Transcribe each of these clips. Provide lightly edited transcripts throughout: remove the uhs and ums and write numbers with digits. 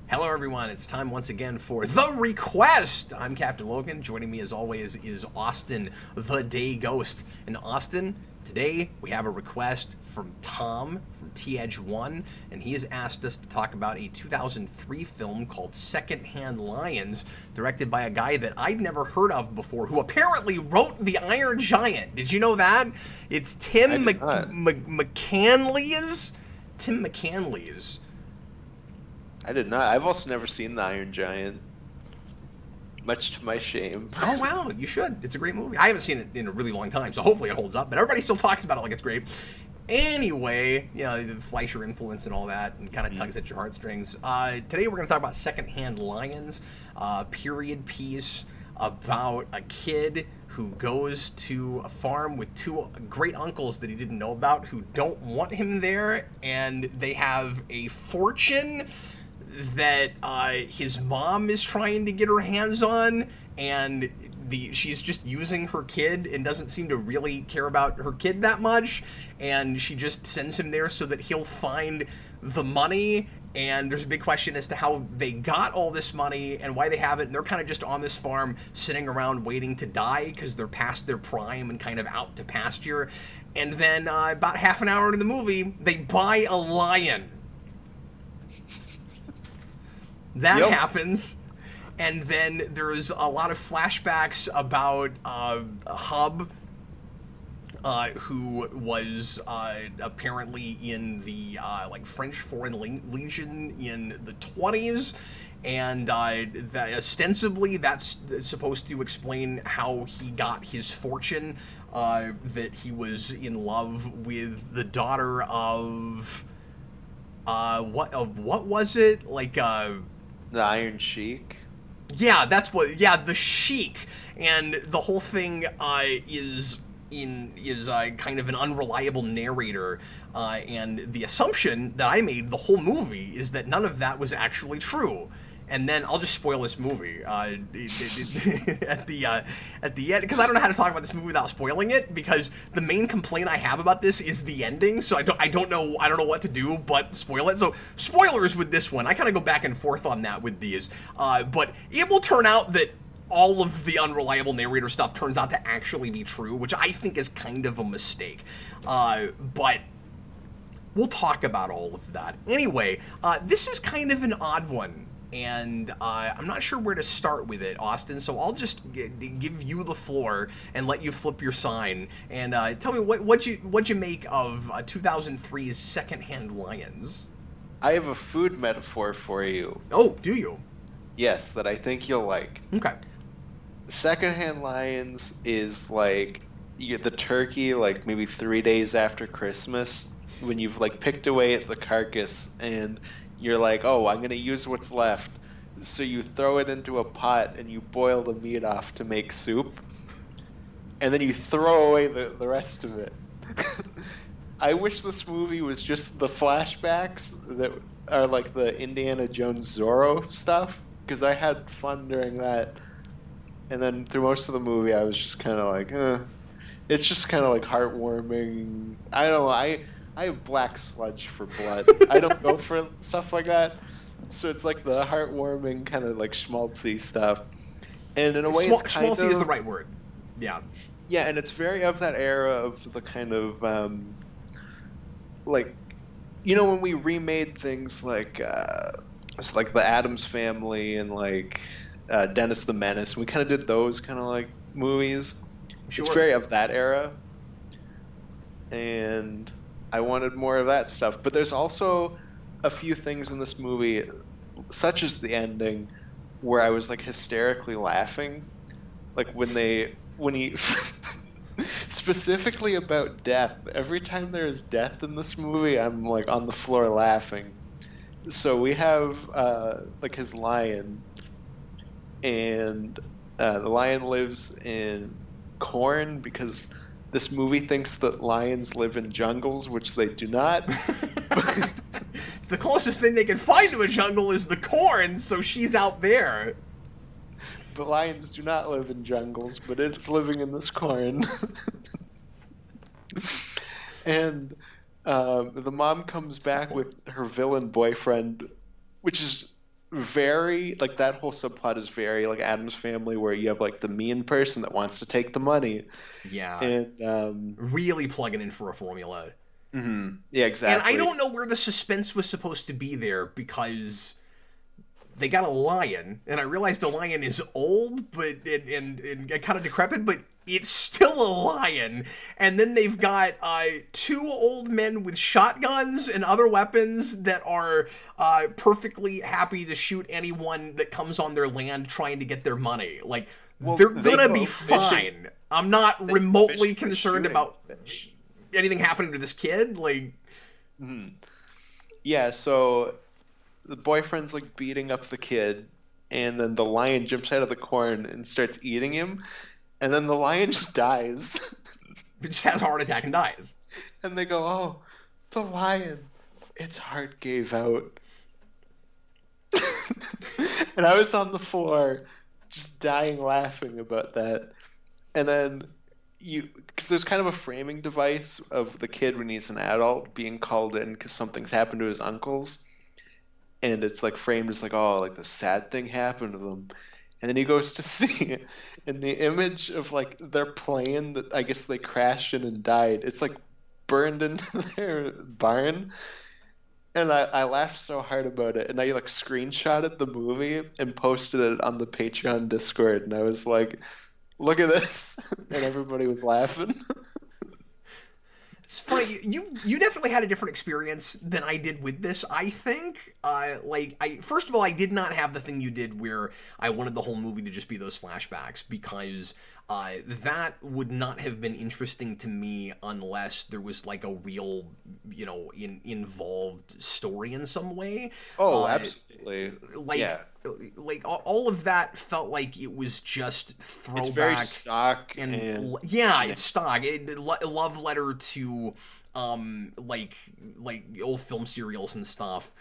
Hello, everyone. It's time once again for The ReQuest. I'm Captain Logan. Joining me, as always, is Austin, the Day Ghost. And Austin, today we have a request from Tom from T-Edge1, and he has asked us to talk about a 2003 film called Secondhand Lions, directed by a guy that I'd never heard of before, who apparently wrote The Iron Giant. Did you know that? It's Tim McCanley's. Tim McCanley's. I did not. I've also never seen The Iron Giant, much to my shame. Oh, wow, you should. It's a great movie. I haven't seen it in a really long time, so hopefully it holds up, but everybody still talks about it like it's great. Anyway, you know, the Fleischer influence and all that, and kind of tugs at your heartstrings. Today we're going to talk about Secondhand Lions, period piece about a kid who goes to a farm with two great uncles that he didn't know about who don't want him there, and they have a fortune that his mom is trying to get her hands on, and she's just using her kid and doesn't seem to really care about her kid that much, and she just sends him there so that he'll find the money. And there's a big question as to how they got all this money and why they have it, and they're kind of just on this farm sitting around waiting to die because they're past their prime and kind of out to pasture. And then about half an hour into the movie, they buy a lion. That happens, and then there's a lot of flashbacks about Hub, who was apparently in the French Foreign Legion in the 20s, and that ostensibly that's supposed to explain how he got his fortune, that he was in love with the daughter of what was it, The Iron Sheik? Yeah, that's what. Yeah, the Sheik, and the whole thing is kind of an unreliable narrator, and the assumption that I made the whole movie is that none of that was actually true. And then I'll just spoil this movie at the end, because I don't know how to talk about this movie without spoiling it, because the main complaint I have about this is the ending. So I don't know what to do but spoil it. So spoilers with this one. I kind of go back and forth on that with these, but it will turn out that all of the unreliable narrator stuff turns out to actually be true, which I think is kind of a mistake. But we'll talk about all of that. Anyway, this is kind of an odd one, and I'm not sure where to start with it, Austin, so I'll just give you the floor and let you flip your sign, and tell me what'd you make of 2003's Secondhand Lions? I have a food metaphor for you. Oh, do you? Yes, that I think you'll like. Okay. Secondhand Lions is like you get the turkey maybe 3 days after Christmas when you've picked away at the carcass and you're like, oh, I'm going to use what's left. So you throw it into a pot and you boil the meat off to make soup. And then you throw away the rest of it. I wish this movie was just the flashbacks that are like the Indiana Jones Zorro stuff, because I had fun during that. And then through most of the movie, I was just kind of like, It's just kind of heartwarming. I don't know. I have black sludge for blood. I don't go for stuff like that. So it's like the heartwarming kind of schmaltzy stuff. And in a way, it's kind schmaltzy is the right word. Yeah. Yeah, and it's very of that era of the kind of, when we remade things it's like the Addams Family and Dennis the Menace. We kind of did those kind of movies. Sure. It's very of that era. And I wanted more of that stuff. But there's also a few things in this movie, such as the ending, where I was hysterically laughing. When he specifically about death. Every time there is death in this movie, I'm on the floor laughing. So we have his lion, and the lion lives in corn because this movie thinks that lions live in jungles, which they do not. It's the closest thing they can find to a jungle is the corn, so she's out there. The lions do not live in jungles, but it's living in this corn. And the mom comes back with her villain boyfriend, which is very like that whole subplot is very like Adam's Family, where you have like the mean person that wants to take the money, Yeah, and really plugging in for a formula. yeah, And I exactly. don't know where the suspense was supposed to be there because they got a lion, and I realize the lion is old, but and kind of decrepit, but it's still a lion. And then they've got two old men with shotguns and other weapons that are perfectly happy to shoot anyone that comes on their land trying to get their money. Like, Well, they're they gonna be go fishing. fine. I'm not They go remotely fishing for concerned shooting about fish. anything happening to this kid. Like, Yeah, so the boyfriend's like beating up the kid, and then the lion jumps out of the corn and starts eating him, and then the lion just dies. it just has a heart attack and dies. And they go, "Oh, the lion, its heart gave out." And I was on the floor just dying laughing about that. And then because there's kind of a framing device of the kid when he's an adult being called in because something's happened to his uncles, and it's like framed as like, oh, like the sad thing happened to them. And then he goes to see, and the image of like their plane that I guess they crashed in and died, it's like burned into their barn. And I laughed so hard about it, and I like screenshotted the movie and posted it on the Patreon Discord, and I was like, "Look at this," and everybody was laughing. It's funny. You definitely had a different experience than I did with this. I think, like, I first of all, I did not have the thing you did where I wanted the whole movie to just be those flashbacks because that would not have been interesting to me unless there was like a real, involved story in some way. Oh, Uh, absolutely. like Yeah, like all of that felt like it was just it's very throwback stock and and yeah, it's generic. stock. Love letter to like old film serials and stuff.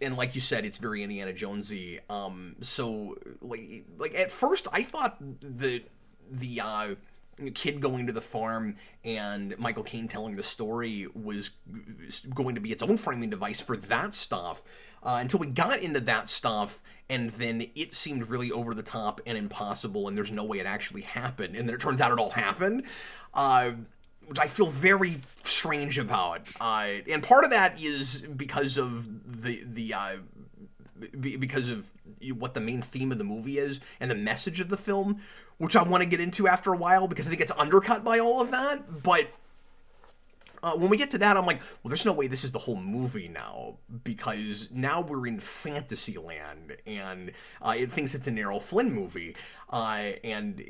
And like you said, it's very Indiana Jonesy. So like at first I thought that the kid going to the farm and Michael Caine telling the story was going to be its own framing device for that stuff until we got into that stuff, and then it seemed really over the top and impossible, and there's no way it actually happened, and then it turns out it all happened. Which I feel very strange about, and part of that is because of because of what the main theme of the movie is and the message of the film, which I want to get into after a while because I think it's undercut by all of that. But when we get to that, I'm like, well, there's no way this is the whole movie now because now we're in fantasy land and it thinks it's an Errol Flynn movie, and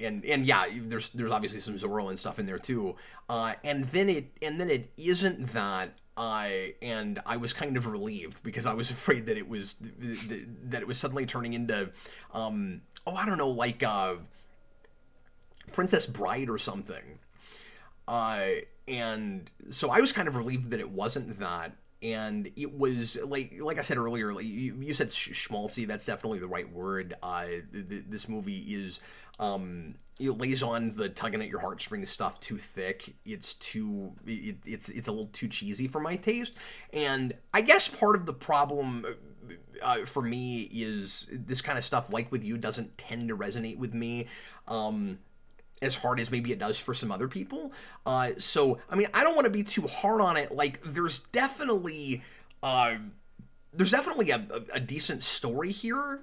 yeah, there's obviously some Zorro and stuff in there too, and then it isn't that. And I was kind of relieved because I was afraid that it was suddenly turning into, I don't know, like Princess Bride or something. Uh, and so I was kind of relieved that it wasn't that. And it was like I said earlier, like you said schmaltzy. That's definitely the right word. This movie is it lays on the tugging at your heartstrings stuff too thick. It's a little too cheesy for my taste. And I guess part of the problem for me is this kind of stuff, like with you, doesn't tend to resonate with me. As hard as maybe it does for some other people. So, I mean, I don't want to be too hard on it. Like, uh, there's definitely a decent story here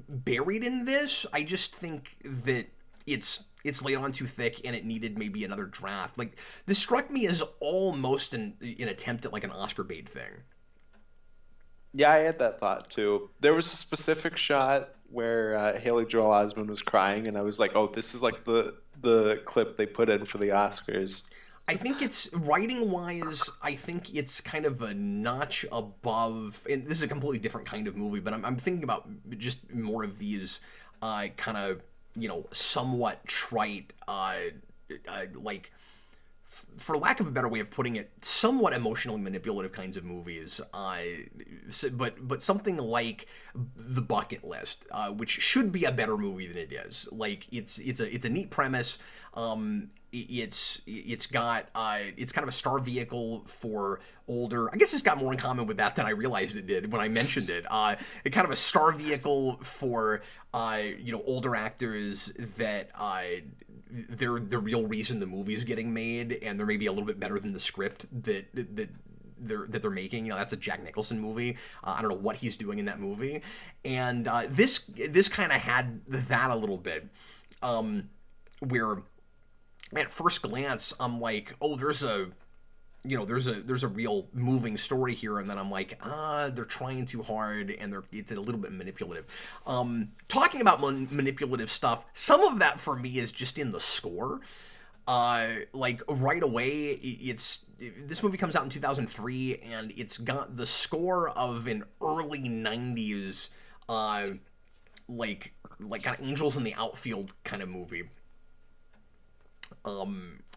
buried in this. I just think that it's laid on too thick and it needed maybe another draft. Like, this struck me as almost an attempt at like an Oscar bait thing. Yeah, I had that thought too. There was a specific shot where Haley Joel Osment was crying, and I was like, "Oh, this is like the clip they put in for the Oscars." I think it's writing wise. I think it's kind of a notch above. And this is a completely different kind of movie, but I'm thinking about just more of these kind of somewhat trite like for lack of a better way of putting it, somewhat emotionally manipulative kinds of movies. But something like The Bucket List, which should be a better movie than it is. Like it's a neat premise. It's got it's kind of a star vehicle for older. I guess it's got more in common with that than I realized it did when I mentioned it. It kind of a star vehicle for older actors that they're the real reason the movie is getting made, and they're maybe a little bit better than the script that they're making. That's a Jack Nicholson movie. I don't know what he's doing in that movie, and this kind of had that a little bit, where at first glance I'm like, oh, there's a real moving story here, and then I'm like, they're trying too hard, and it's a little bit manipulative. Talking about manipulative stuff, some of that for me is just in the score. Like right away, this movie comes out in 2003, and it's got the score of an early 90s, like kind of Angels in the Outfield kind of movie,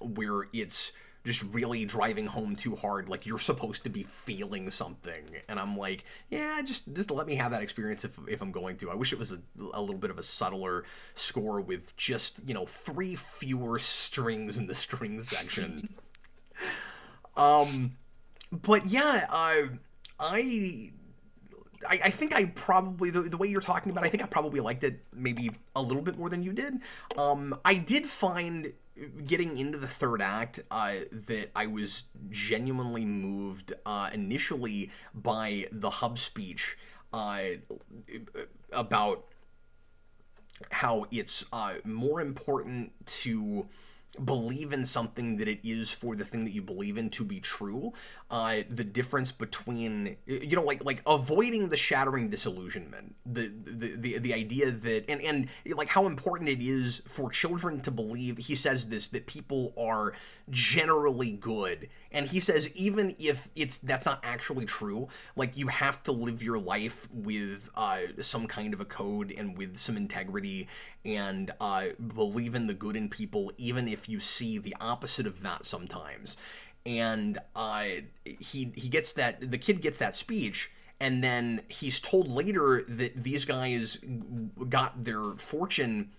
where it's just really driving home too hard, like you're supposed to be feeling something, and I'm like, yeah, just let me have that experience if I'm going to. I wish it was a little bit of a subtler score with just 3 fewer strings in the string section. But yeah, I think I probably, the way you're talking about it, I think I probably liked it maybe a little bit more than you did. I did find, getting into the third act, that I was genuinely moved initially by the hub speech about how it's more important to believe in something that it is for the thing that you believe in to be true. The difference between, like avoiding the shattering disillusionment, the idea that, and like how important it is for children to believe, he says this, that people are generally good. And he says, even if that's not actually true, like you have to live your life with some kind of a code and with some integrity, and believe in the good in people, even if you see the opposite of that sometimes. And he gets that, the kid gets that speech, and then he's told later that these guys got their fortune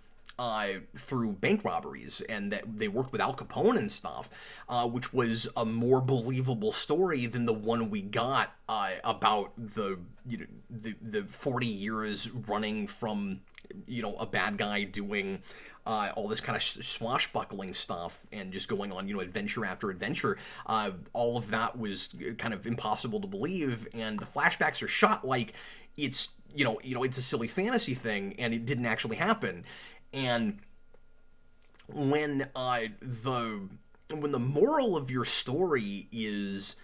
through bank robberies, and that they worked with Al Capone and stuff, which was a more believable story than the one we got about the 40 years running from a bad guy doing all this kind of swashbuckling stuff and just going on adventure after adventure. All of that was kind of impossible to believe, and the flashbacks are shot like it's it's a silly fantasy thing, and it didn't actually happen. And when the moral of your story is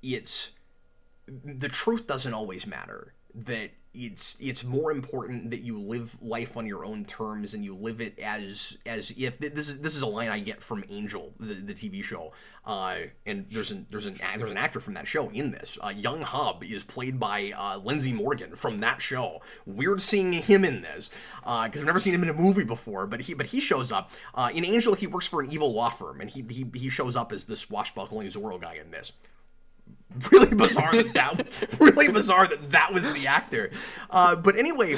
it's the truth doesn't always matter, that it's more important that you live life on your own terms, and you live it as if this is a line I get from Angel, the TV show, and there's an actor from that show in this. Young Hub is played by Lindsey Morgan from that show. Weird seeing him in this, because I've never seen him in a movie before, but he shows up in Angel. He works for an evil law firm, and he shows up as this swashbuckling Zorro guy in this. Really bizarre that was the actor. But anyway,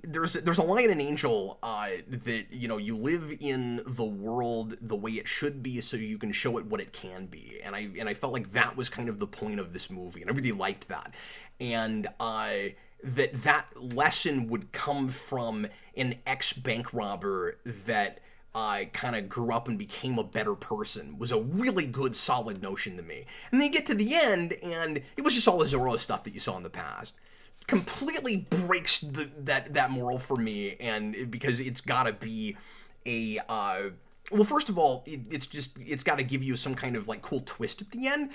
there's a line in Angel that you live in the world the way it should be, so you can show it what it can be. And I felt like that was kind of the point of this movie, and I really liked that. And that lesson would come from an ex-bank robber that kind of grew up and became a better person, was a really good, solid notion to me. And then you get to the end, and it was just all the Zorro stuff that you saw in the past. Completely breaks that moral for me, and because it's got to be a well, first of all, it's got to give you some kind of like cool twist at the end.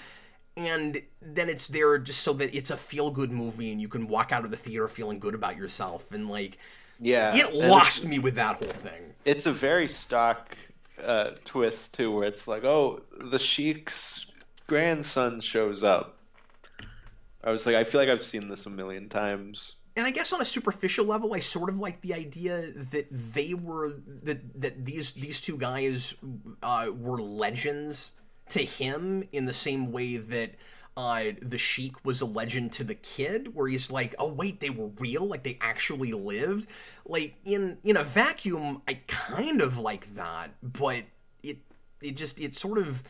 And then it's there just so that it's a feel-good movie, and you can walk out of the theater feeling good about yourself. And like, yeah, it lost me with that whole thing. It's a very stock twist too, where it's like, oh, the Sheik's grandson shows up. I was like, I feel like I've seen this a million times. And I guess on a superficial level, I sort of like the idea that they were that these two guys were legends to him in the same way that the Sheik was a legend to the kid, where he's like, oh wait, they were real, like they actually lived. Like in a vacuum, I kind of like that, but it sort of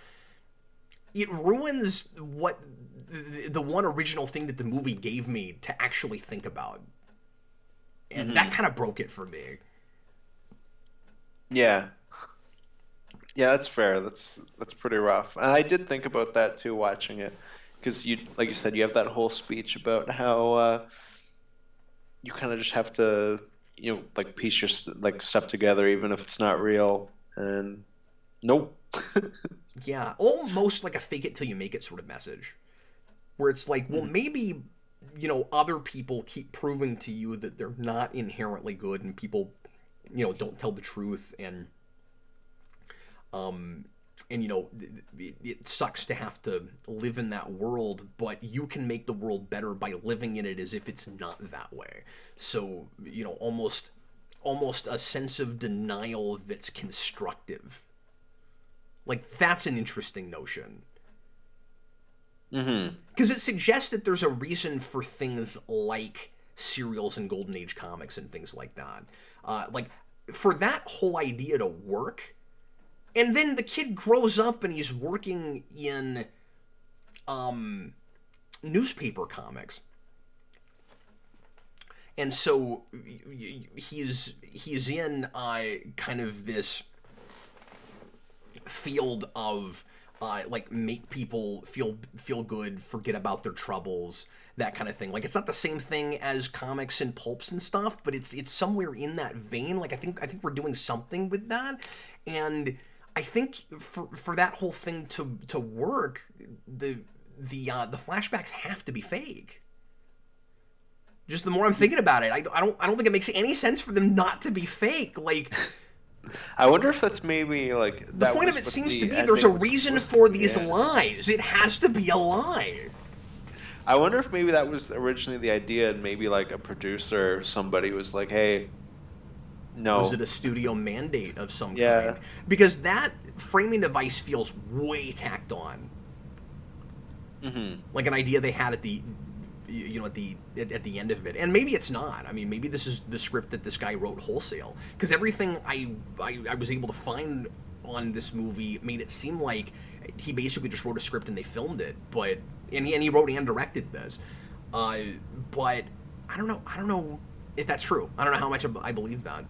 it ruins what the one original thing that the movie gave me to actually think about, and that kind of broke it for me. Yeah. Yeah, that's fair. That's pretty rough. And I did think about that too watching it, because you, like you said, you have that whole speech about how you kind of just have to, like piece your like stuff together even if it's not real. And nope. Yeah, almost like a fake it till you make it sort of message, where it's like, well, maybe other people keep proving to you that they're not inherently good, and people don't tell the truth, and it sucks to have to live in that world, but you can make the world better by living in it as if it's not that way. So almost a sense of denial that's constructive. Like, that's an interesting notion. Because it suggests that there's a reason for things like serials and Golden Age comics and things like that. Like, for that whole idea to work, and then the kid grows up and he's working in newspaper comics. And so he's in kind of this field of like make people feel good, forget about their troubles, that kind of thing. Like, it's not the same thing as comics and pulps and stuff, but it's somewhere in that vein. Like, I think we're doing something with that, and I think for that whole thing to work, the flashbacks have to be fake. Just the more I'm thinking about it, I don't think it makes any sense for them not to be fake. Like, I wonder if that's maybe like the point of it seems to be there's a reason for these lies. It has to be a lie. I wonder if maybe that was originally the idea, and maybe like a producer or somebody was like, "Hey, no." Was it a studio mandate of some kind? Because that framing device feels way tacked on. Like an idea they had at the at the end of it. And maybe it's not. I mean, maybe this is the script that this guy wrote wholesale, because everything I was able to find on this movie made it seem like he basically just wrote a script and they filmed it, but he wrote and directed this. But I don't know if that's true. I don't know how much I believe that.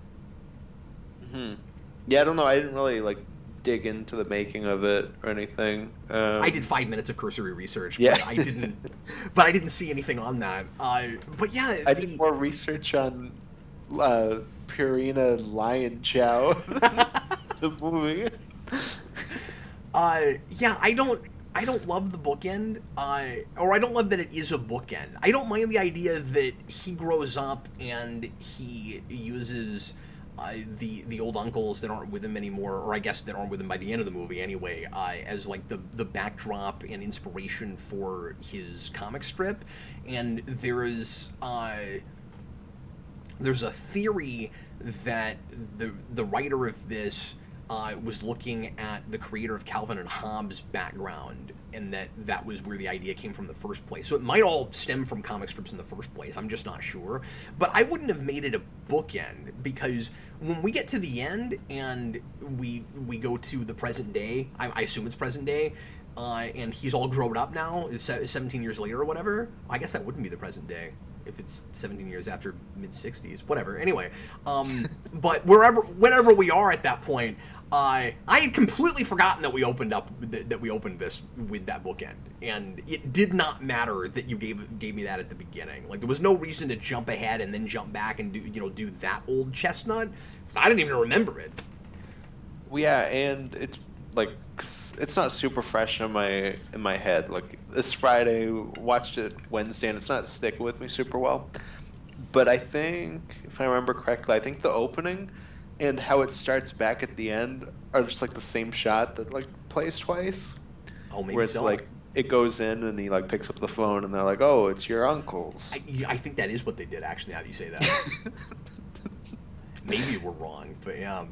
Yeah, I don't know. I didn't really like dig into the making of it or anything. I did 5 minutes of cursory research, Yeah. but I didn't see anything on that. But yeah, I did more research on Purina Lion Chow, the movie. Yeah, I don't love the bookend, or I don't love that it is a bookend. I don't mind the idea that he grows up and he uses the old uncles that aren't with him anymore, or I guess that aren't with him by the end of the movie anyway, as like the backdrop and inspiration for his comic strip. And there's a theory that the writer of this was looking at the creator of Calvin and Hobbes' background, and that was where the idea came from in the first place. So it might all stem from comic strips in the first place. I'm just not sure. But I wouldn't have made it a bookend, because when we get to the end and we go to the present day, I assume it's present day, and he's all grown up now, it's 17 years later or whatever. I guess that wouldn't be the present day if it's 17 years after mid-60s, whatever. Anyway, but whenever we are at that point, I had completely forgotten that we opened this with that bookend, and it did not matter that you gave me that at the beginning. Like, there was no reason to jump ahead and then jump back and do that old chestnut. I didn't even remember it. Well, yeah, and it's like it's not super fresh in my head. Like, this Friday, watched it Wednesday, and it's not sticking with me super well. But I think, if I remember correctly, I think the opening and how it starts back at the end are just like the same shot that like plays twice. Oh, maybe where it's so. like it goes in and he like picks up the phone and they're like, "Oh, it's your uncle's." I think that is what they did, actually, now that you say that. Maybe we're wrong, but yeah.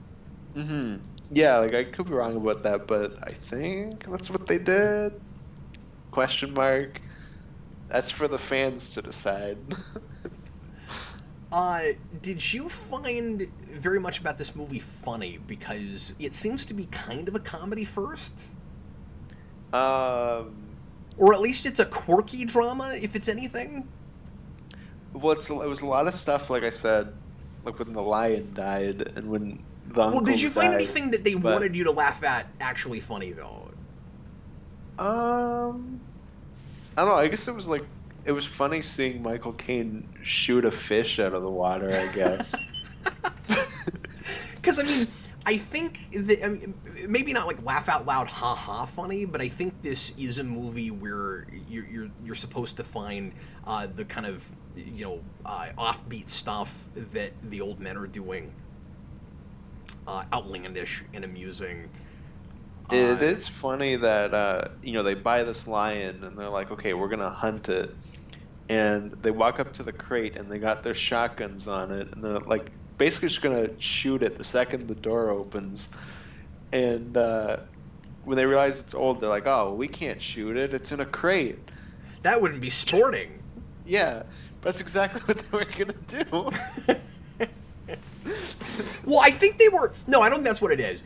Hmm. Yeah, like I could be wrong about that, but I think that's what they did. Question mark. That's for the fans to decide. Did you find very much about this movie funny? Because it seems to be kind of a comedy first. Um, Or at least it's a quirky drama, if it's anything. well, it was a lot of stuff, like I said, like when the lion died and when the Well, did uncles you find died. anything that they But wanted you to laugh at actually funny, though? um, I don't know. I guess it was funny seeing Michael Caine shoot a fish out of the water, I guess. Because, I mean, I think that, I mean, maybe not like laugh out loud, ha ha funny, but I think this is a movie where you're supposed to find the kind of, offbeat stuff that the old men are doing outlandish and amusing. It is funny that they buy this lion and they're like, okay, we're gonna hunt it, and they walk up to the crate and they got their shotguns on it and they're like basically just gonna shoot it the second the door opens, and when they realize it's old, they're like, oh, we can't shoot it, it's in a crate. That wouldn't be sporting. Yeah, that's exactly what they were gonna do. Well, I think they were. No, I don't think that's what it is.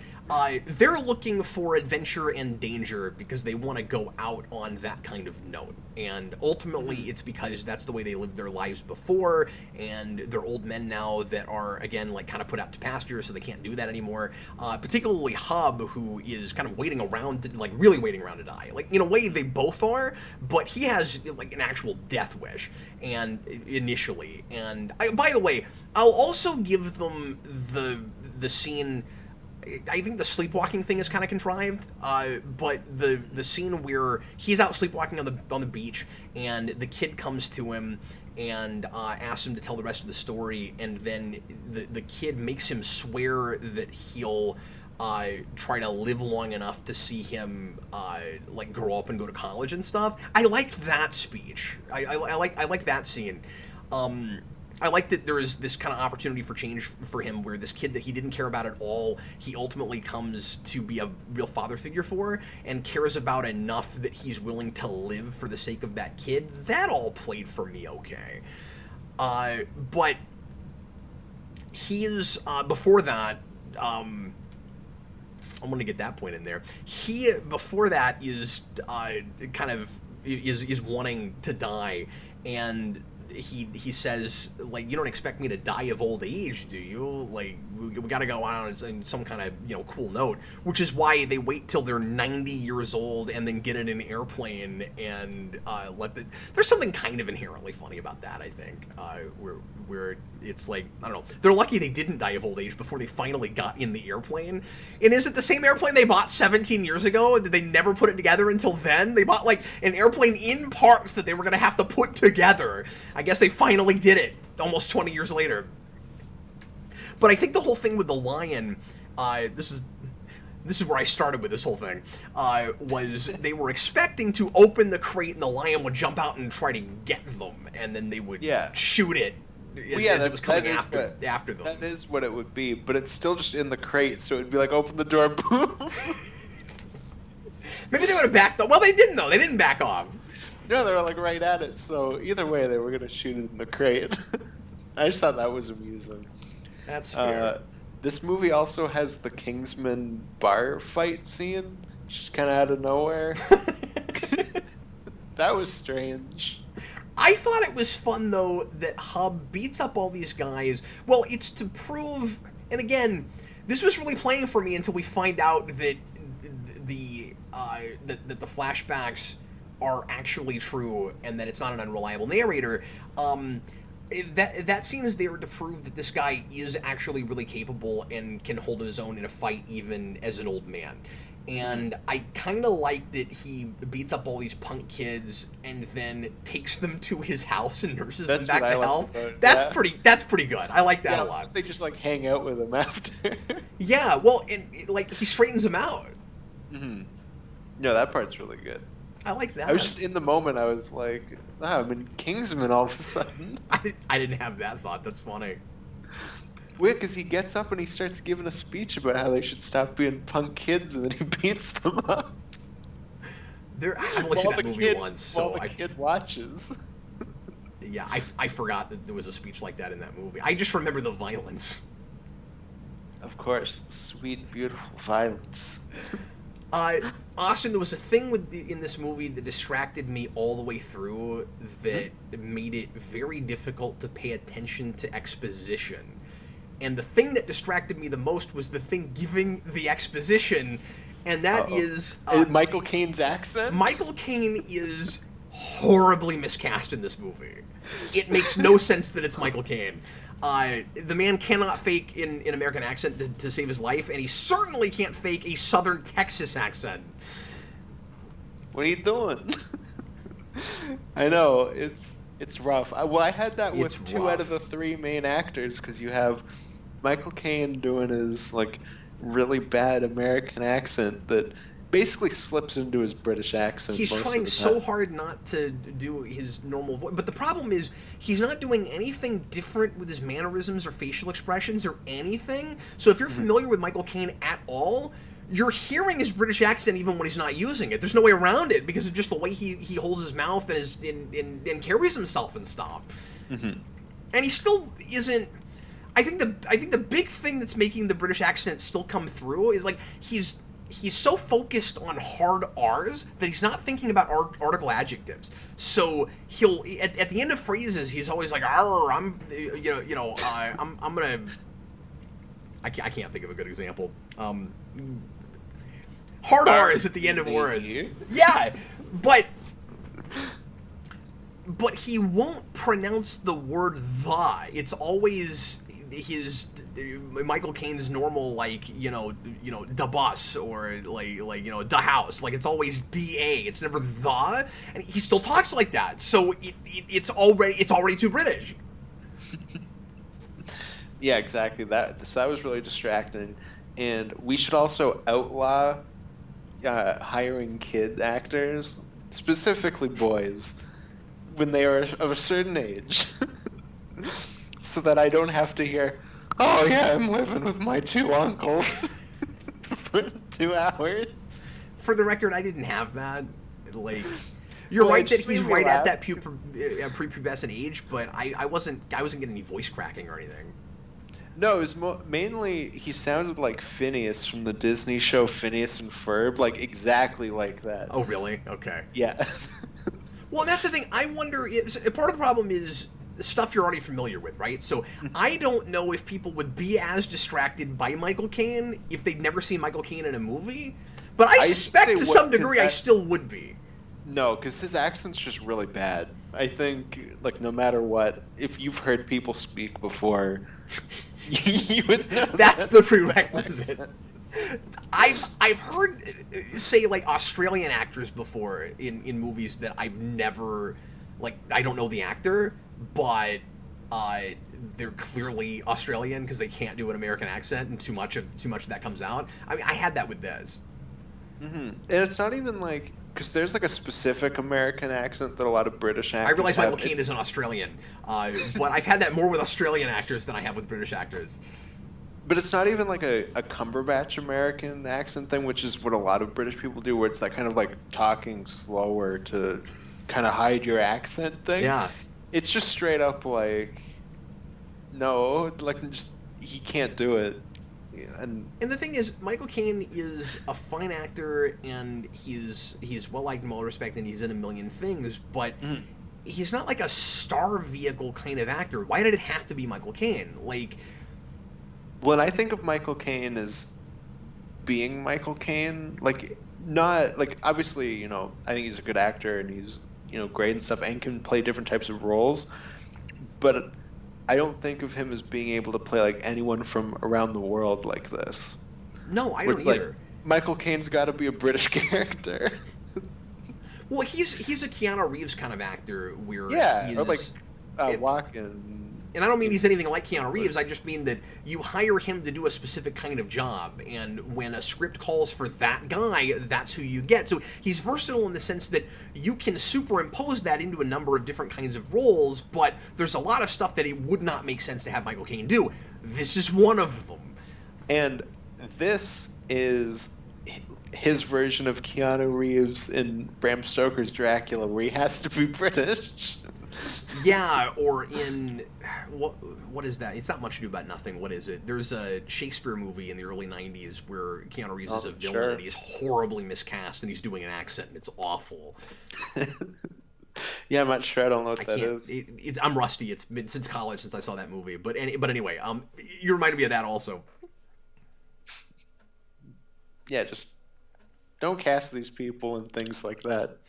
They're looking for adventure and danger because they want to go out on that kind of note. And ultimately, it's because that's the way they lived their lives before, and they're old men now that are, again, like kind of put out to pasture, so they can't do that anymore. Particularly Hub, who is kind of waiting around, really waiting around to die. Like, in a way, they both are, but he has, like, an actual death wish, and initially. And, by the way, I'll also give them the scene. I think the sleepwalking thing is kind of contrived, but the scene where he's out sleepwalking on the beach and the kid comes to him and asks him to tell the rest of the story, and then the kid makes him swear that he'll try to live long enough to see him like grow up and go to college and stuff. I liked that speech. I like that scene. I like that there is this kind of opportunity for change for him, where this kid that he didn't care about at all, he ultimately comes to be a real father figure for, and cares about enough that he's willing to live for the sake of that kid. That all played for me okay. But he is, before that, I'm going to get that point in there. He, before that, is kind of, is wanting to die, and he says, like, you don't expect me to die of old age, do you? Like, we gotta go out on some kind of, cool note, which is why they wait till they're 90 years old and then get in an airplane and there's something kind of inherently funny about that, I think, where it's like, I don't know, they're lucky they didn't die of old age before they finally got in the airplane. And is it the same airplane they bought 17 years ago? Did they never put it together until then? They bought, like, an airplane in parts that they were gonna have to put together. I guess they finally did it almost 20 years later. But I think the whole thing with the lion, this is where I started with this whole thing, was they were expecting to open the crate and the lion would jump out and try to get them, and then they would shoot it as it was coming after them. That is what it would be, but it's still just in the crate, so it'd be like, open the door, boom. Maybe they would have backed off. Well, they didn't, though. They didn't back off. No, they were like right at it, so either way they were going to shoot it in the crate. I just thought that was amusing. That's fair. This movie also has the Kingsman bar fight scene, just kind of out of nowhere. That was strange. I thought it was fun, though, that Hub beats up all these guys. Well, it's to prove, and again, this was really playing for me until we find out that the flashbacks are actually true and that it's not an unreliable narrator. That scene is there to prove that this guy is actually really capable and can hold his own in a fight even as an old man. And I kind of like that he beats up all these punk kids and then takes them to his house and nurses them back to health. That's pretty good. I like that a lot. They just like hang out with him after. Yeah, well, and like he straightens them out. Mm-hmm. No, that part's really good. I like that. I was just in the moment. I was like, I'm in Kingsman all of a sudden. I didn't have that thought. That's funny. Weird, because he gets up and he starts giving a speech about how they should stop being punk kids, and then he beats them up. I've only seen that movie once, so while the kid watches. Yeah, I forgot that there was a speech like that in that movie. I just remember the violence. Of course, sweet, beautiful violence. Austin, there was a thing in this movie that distracted me all the way through that made it very difficult to pay attention to exposition. And the thing that distracted me the most was the thing giving the exposition, and that is... Michael Caine's accent? Michael Caine is horribly miscast in this movie. It makes no sense that it's Michael Caine. The man cannot fake an American accent to save his life, and he certainly can't fake a Southern Texas accent. What are you doing? I know, it's rough. I had that with two out of the three main actors, because you have Michael Caine doing his, like, really bad American accent that basically slips into his British accent. He's trying so hard not to do his normal voice, but the problem is he's not doing anything different with his mannerisms or facial expressions or anything. So if you're familiar with Michael Caine at all, you're hearing his British accent even when he's not using it. There's no way around it because of just the way he holds his mouth and carries himself and stuff. And he still isn't. I think the big thing that's making the British accent still come through is like he's so focused on hard R's that he's not thinking about article adjectives. So he'll at the end of phrases he's always like, I'm gonna. I can't think of a good example. Hard R's at the end of words. Yeah, but he won't pronounce the word the. It's always his Michael Caine's normal da bus or da house. Like it's always da. It's never the, and he still talks like that. So it's already too British. Yeah, exactly. That was really distracting, and we should also outlaw hiring kid actors, specifically boys, when they are of a certain age. So that I don't have to hear, oh yeah, I'm living with my two uncles for 2 hours. For the record, I didn't have that. You're right that he's right at that prepubescent age, but I wasn't getting any voice cracking or anything. No, it was mainly he sounded like Phineas from the Disney show Phineas and Ferb, like exactly like that. Oh really? Okay. Yeah. Well, that's the thing. I wonder if part of the problem is stuff you're already familiar with, right? So I don't know if people would be as distracted by Michael Caine if they'd never seen Michael Caine in a movie, but I suspect to some degree I still would be. No, because his accent's just really bad. I think, like, no matter what, if you've heard people speak before, you would know. That's the prerequisite. I've heard say like Australian actors before in movies that I've never, like, I don't know the actor, but they're clearly Australian because they can't do an American accent, and too much of that comes out. I mean, I had that with Dez. And it's not even like, because there's like a specific American accent that a lot of British actors I realize have. Michael Caine is an Australian, but I've had that more with Australian actors than I have with British actors. But it's not even like a Cumberbatch American accent thing, which is what a lot of British people do, where it's that kind of like talking slower to kind of hide your accent thing. Yeah. It's just straight up like, no, like just he can't do it. And the thing is, Michael Caine is a fine actor, and he's well liked in all respect, and he's in a million things, but he's not like a star vehicle kind of actor. Why did it have to be Michael Caine? Like, when I think of Michael Caine as being Michael Caine, like, not like, obviously, you know, I think he's a good actor and he's, you know, great and stuff and can play different types of roles, but I don't think of him as being able to play like anyone from around the world like this. No, I don't either. Like, Michael Caine's got to be a British character. Well, he's a Keanu Reeves kind of actor where yeah, he is, or like Walken. And I don't mean he's anything like Keanu Reeves. I just mean that you hire him to do a specific kind of job, and when a script calls for that guy, that's who you get. So he's versatile in the sense that you can superimpose that into a number of different kinds of roles, but there's a lot of stuff that it would not make sense to have Michael Caine do. This is one of them. And this is his version of Keanu Reeves in Bram Stoker's Dracula, where he has to be British. Yeah, or in what is that? It's not Much Ado About Nothing. What is it? There's a Shakespeare movie in the early '90s where Keanu Reeves is a villain, sure. and he's horribly miscast, and he's doing an accent, and it's awful. Yeah, I'm not sure. I don't know what that is. I'm rusty. It's been since college since I saw that movie. But anyway, you reminded me of that also. Yeah, just don't cast these people in things like that.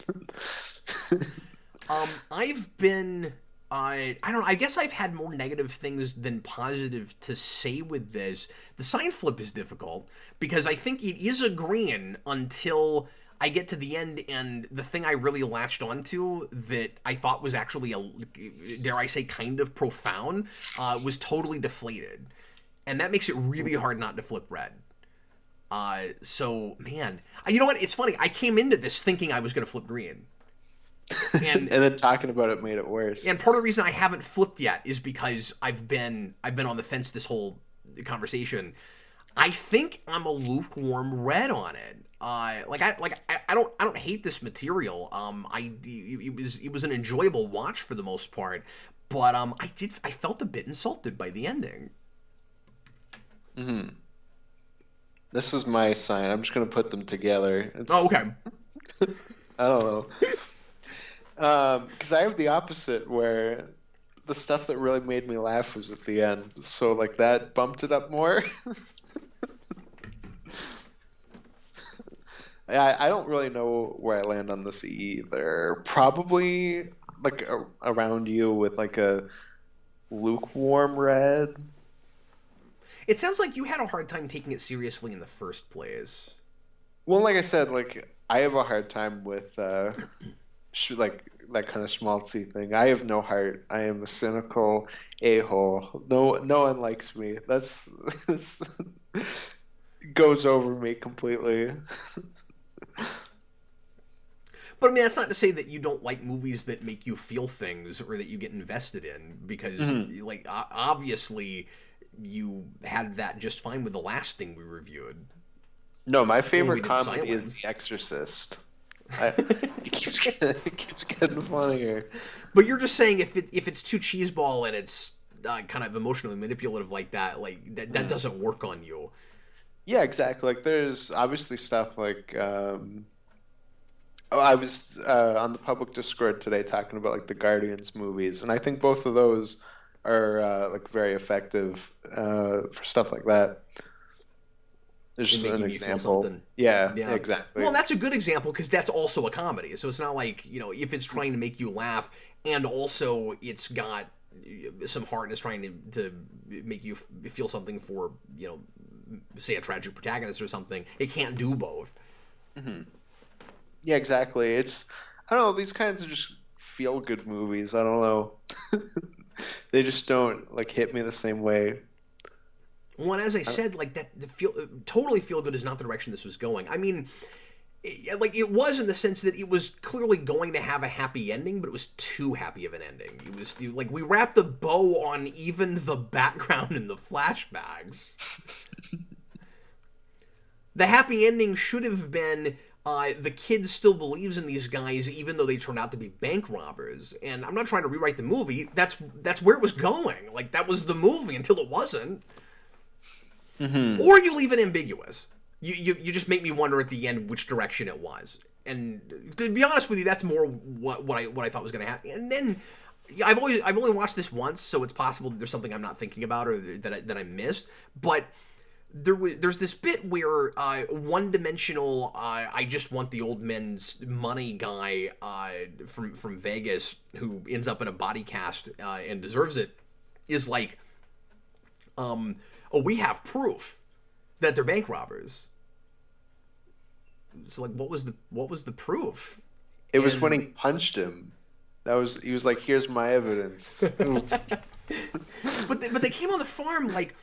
I've been, I don't know, I guess I've had more negative things than positive to say with this. The sign flip is difficult because I think it is a green until I get to the end, and the thing I really latched onto that I thought was actually, dare I say, kind of profound, was totally deflated. And that makes it really hard not to flip red. So, man, you know what? It's funny. I came into this thinking I was going to flip green. And then talking about it made it worse. And part of the reason I haven't flipped yet is because I've been on the fence this whole conversation. I think I'm a lukewarm red on it. I don't hate this material. It was an enjoyable watch for the most part, but I felt a bit insulted by the ending. Mm-hmm. This is my sign. I'm just gonna put them together. Okay. I don't know. Because I have the opposite, where the stuff that really made me laugh was at the end. So, like, that bumped it up more. I don't really know where I land on this either. Probably, like, around you with, like, a lukewarm red. It sounds like you had a hard time taking it seriously in the first place. Well, like I said, like, I have a hard time with... like that kind of schmaltzy thing. I have no heart. I am a cynical a-hole. No one likes me. That's goes over me completely. But I mean, that's not to say that you don't like movies that make you feel things or that you get invested in, because like obviously you had that just fine with the last thing we reviewed. No, my favorite comedy is The Exorcist. It keeps getting funnier. But you're just saying if it's too cheeseball and it's kind of emotionally manipulative like that, that doesn't work on you. Yeah, exactly. Like, there's obviously stuff like I was on the public Discord today talking about, like, the Guardians movies, and I think both of those are like very effective for stuff like that. There's just an example. Yeah, exactly. Well, that's a good example because that's also a comedy. So it's not like, if it's trying to make you laugh and also it's got some heart and it's trying to make you feel something for, say a tragic protagonist or something. It can't do both. Mm-hmm. Yeah, exactly. I don't know, these kinds of just feel-good movies. I don't know. They just don't, like, hit me the same way. Well, and as I said, like, that totally feel good is not the direction this was going. I mean, it was in the sense that it was clearly going to have a happy ending, but it was too happy of an ending. It was like we wrapped a bow on even the background and the flashbacks. The happy ending should have been the kid still believes in these guys even though they turned out to be bank robbers. And I'm not trying to rewrite the movie. That's where it was going. Like, that was the movie until it wasn't. Mm-hmm. Or you leave it ambiguous. You just make me wonder at the end which direction it was. And to be honest with you, that's more what I thought was going to happen. And then I've only watched this once, so it's possible that there's something I'm not thinking about or that I missed. But there's this bit where one-dimensional, I just want the old men's money guy from Vegas who ends up in a body cast and deserves it is like, oh, we have proof that they're bank robbers. So, like, what was the proof? It was when he punched him. He was like, here's my evidence. But they came on the farm like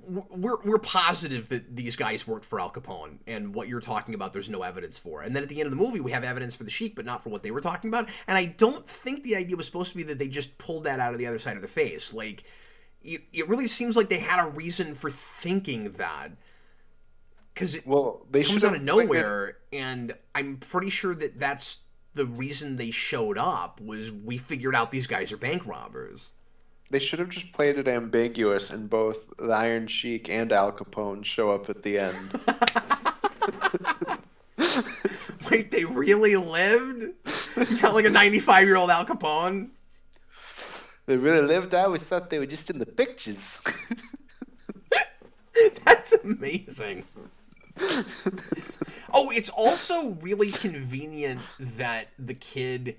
we're positive that these guys worked for Al Capone, and what you're talking about there's no evidence for. And then at the end of the movie we have evidence for the Sheik, but not for what they were talking about. And I don't think the idea was supposed to be that they just pulled that out of the other side of their face. Like it really seems like they had a reason for thinking that, because it comes out of nowhere, and I'm pretty sure that that's the reason they showed up, was we figured out these guys are bank robbers. They should have just played it ambiguous, and both the Iron Sheik and Al Capone show up at the end. Wait, they really lived? You got like a 95-year-old Al Capone? They really lived? I always thought they were just in the pictures. That's amazing. Oh, it's also really convenient that the kid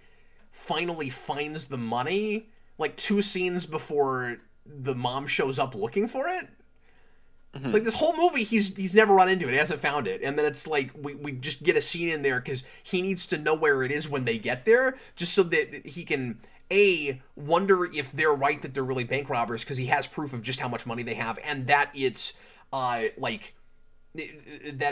finally finds the money, like 2 scenes before the mom shows up looking for it. Mm-hmm. Like this whole movie, he's never run into it. He hasn't found it. And then it's like we just get a scene in there because he needs to know where it is when they get there, just so that he can, A, wonder if they're right that they're really bank robbers, because he has proof of just how much money they have, and that it's, that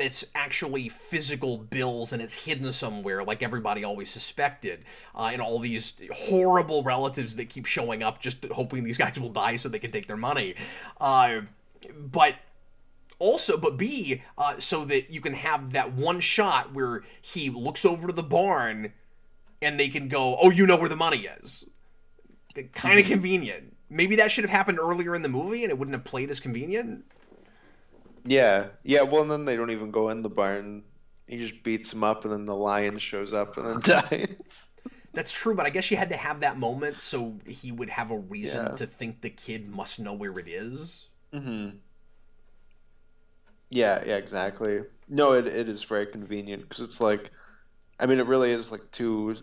it's actually physical bills and it's hidden somewhere like everybody always suspected, and all these horrible relatives that keep showing up just hoping these guys will die so they can take their money. But B, so that you can have that one shot where he looks over to the barn and they can go, oh, you know where the money is. Kind of convenient. Maybe that should have happened earlier in the movie and it wouldn't have played as convenient. Yeah, well, and then they don't even go in the barn. He just beats him up, and then the lion shows up and then dies. That's true, but I guess you had to have that moment so he would have a reason to think the kid must know where it is. Mm-hmm. Yeah, exactly. No, it is very convenient, because it's like, I mean, it really is like two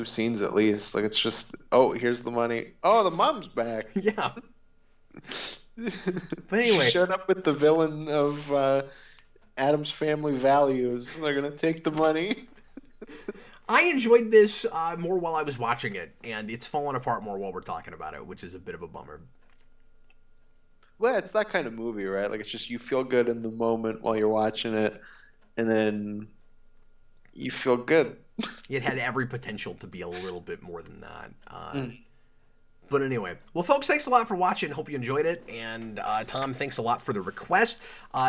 scenes at least. Like, it's just, oh, here's the money. Oh, the mom's back. Yeah. But anyway, she showed up with the villain of Addams Family Values. They're gonna take the money. I enjoyed this more while I was watching it, and it's fallen apart more while we're talking about it, which is a bit of a bummer. Well, it's that kind of movie, right? Like, it's just you feel good in the moment while you're watching it, and then you feel good. It had every potential to be a little bit more than that. But anyway, well, folks, thanks a lot for watching. Hope you enjoyed it. And Tom, thanks a lot for the request.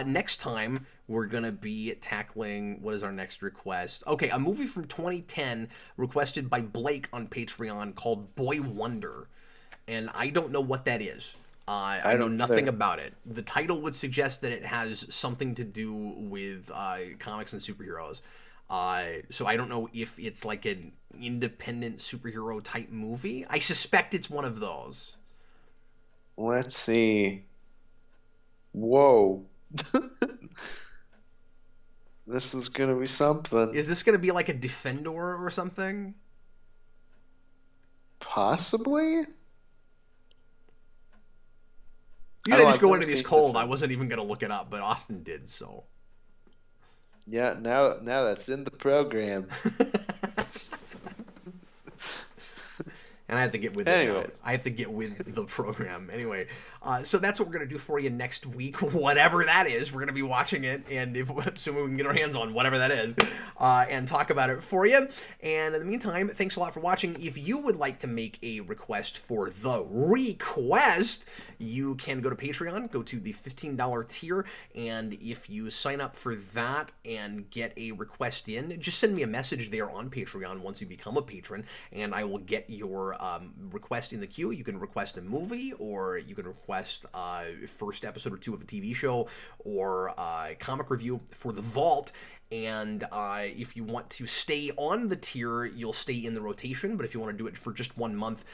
Next time, we're going to be tackling, what is our next request? Okay, a movie from 2010 requested by Blake on Patreon called Boy Wonder. And I don't know what that is. I know nothing about it. The title would suggest that it has something to do with comics and superheroes. So I don't know if it's like an independent superhero type movie. I suspect it's one of those. Let's see. Whoa. This is going to be something. Is this going to be like a Defender or something? Possibly? You can just go into these cold. I wasn't even going to look it up, but Austin did, so. Yeah, now that's in the program. And I have to get with it now. I have to get with the program. Anyway, so that's what we're going to do for you next week, whatever that is. We're going to be watching it, and assuming we can get our hands on whatever that is, and talk about it for you. And in the meantime, thanks a lot for watching. If you would like to make a request for the ReQuest, you can go to Patreon, go to the $15 tier, and if you sign up for that and get a request in, just send me a message there on Patreon once you become a patron, and I will get your request in the queue. You can request a movie, or you can request first episode or 2 of a TV show, or a comic review for The Vault. And if you want to stay on the tier, you'll stay in the rotation. But if you want to do it for just 1 month,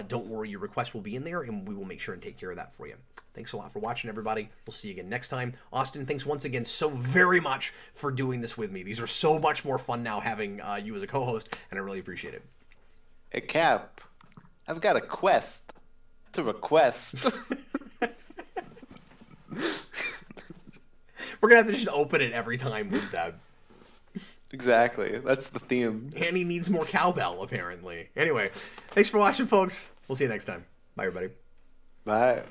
don't worry, your request will be in there, and we will make sure and take care of that for you. Thanks a lot for watching, everybody. We'll see you again next time. Austin, thanks once again so very much for doing this with me. These are so much more fun now having you as a co-host, and I really appreciate it. Hey, Cap, I've got a quest to request. We're going to have to just open it every time with that. Exactly. That's the theme. And he needs more cowbell, apparently. Anyway, thanks for watching, folks. We'll see you next time. Bye, everybody. Bye.